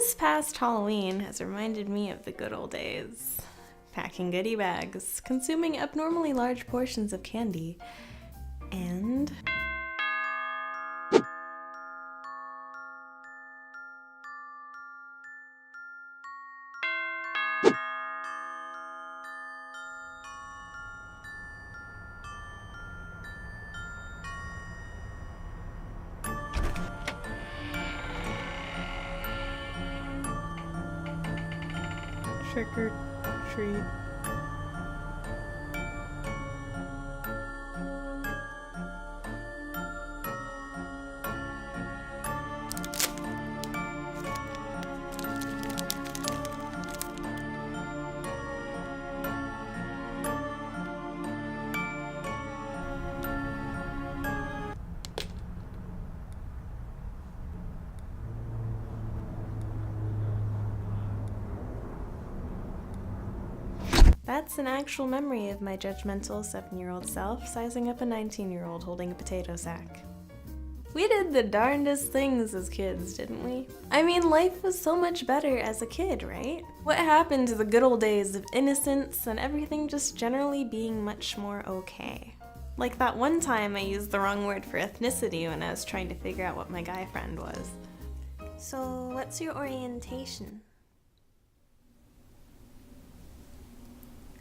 This past Halloween has reminded me of the good old days. Packing goodie bags, consuming abnormally large portions of candy, and... trick or treat. That's an actual memory of my judgmental 7-year-old self sizing up a 19-year-old holding a potato sack. We did the darndest things as kids, didn't we? I mean, life was so much better as a kid, right? What happened to the good old days of innocence and everything just generally being much more okay? Like that one time I used the wrong word for ethnicity when I was trying to figure out what my guy friend was. So, what's your orientation?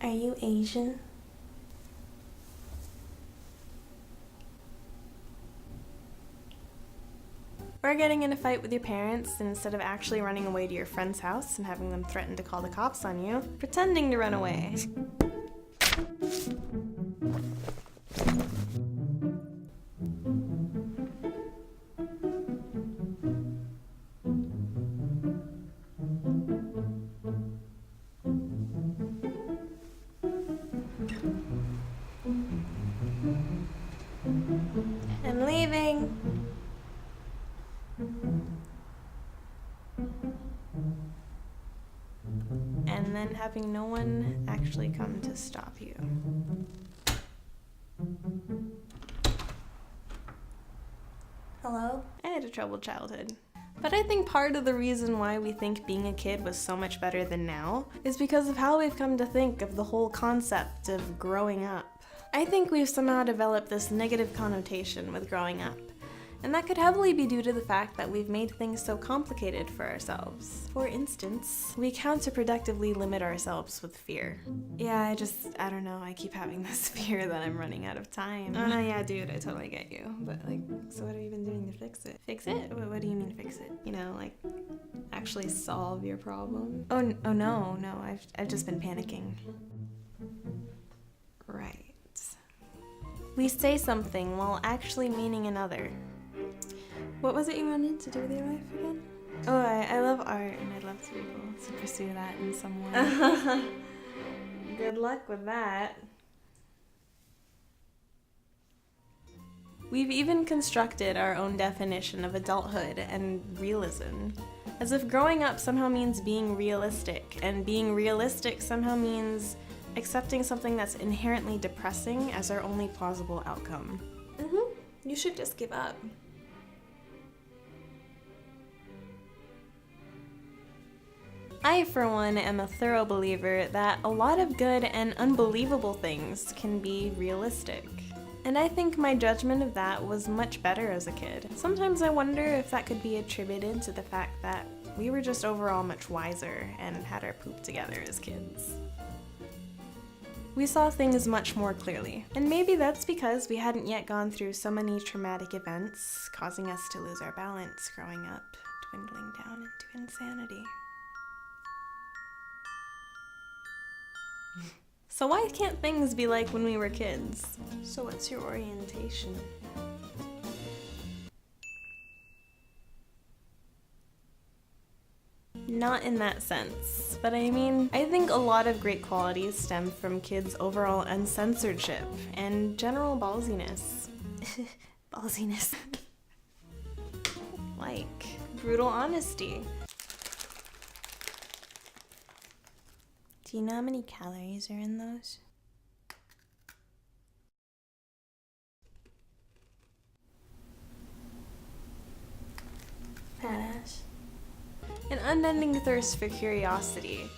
Are you Asian? Or getting in a fight with your parents, and instead of actually running away to your friend's house and having them threaten to call the cops on you, pretending to run away. I'm leaving. And then having no one actually come to stop you. Hello? I had a troubled childhood. But I think part of the reason why we think being a kid was so much better than now is because of how we've come to think of the whole concept of growing up. I think we've somehow developed this negative connotation with growing up. And that could heavily be due to the fact that we've made things so complicated for ourselves. For instance, we counterproductively limit ourselves with fear. Yeah, I don't know, I keep having this fear that I'm running out of time. Oh no, yeah, dude, I totally get you. But like, so what have you been doing to fix it? Fix it? What do you mean fix it? You know, like, actually solve your problem? Oh no, I've just been panicking. Right. We say something while actually meaning another. What was it you wanted to do with your life again? Oh, I love art, and I'd love to be able to pursue that in some way. Good luck with that. We've even constructed our own definition of adulthood and realism, as if growing up somehow means being realistic, and being realistic somehow means accepting something that's inherently depressing as our only plausible outcome. You should just give up. I, for one, am a thorough believer that a lot of good and unbelievable things can be realistic. And I think my judgment of that was much better as a kid. Sometimes I wonder if that could be attributed to the fact that we were just overall much wiser and had our poop together as kids. We saw things much more clearly, and maybe that's because we hadn't yet gone through so many traumatic events, causing us to lose our balance growing up, dwindling down into insanity. So why can't things be like when we were kids? So what's your orientation? Not in that sense, but I mean, I think a lot of great qualities stem from kids' overall uncensoredship and general ballsiness. Ballsiness. Like brutal honesty. Do you know how many calories are in those? Badass. an unending thirst for curiosity,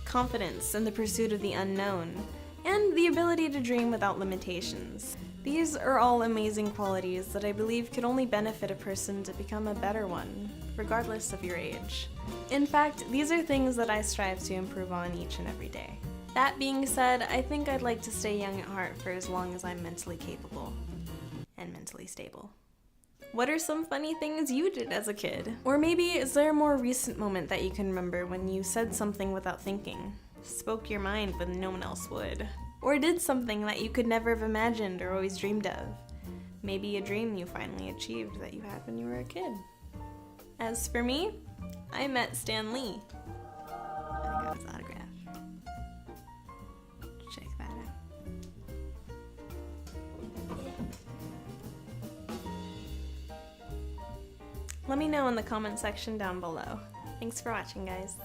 confidence in the pursuit of the unknown, and the ability to dream without limitations. These are all amazing qualities that I believe could only benefit a person to become a better one, regardless of your age. In fact, these are things that I strive to improve on each and every day. That being said, I think I'd like to stay young at heart for as long as I'm mentally capable and mentally stable. What are some funny things you did as a kid? Or maybe is there a more recent moment that you can remember when you said something without thinking, spoke your mind when no one else would, or did something that you could never have imagined or always dreamed of? Maybe a dream you finally achieved that you had when you were a kid. As for me, I met Stan Lee. I got his autograph. Check that out. Let me know in the comment section down below. Thanks for watching, guys.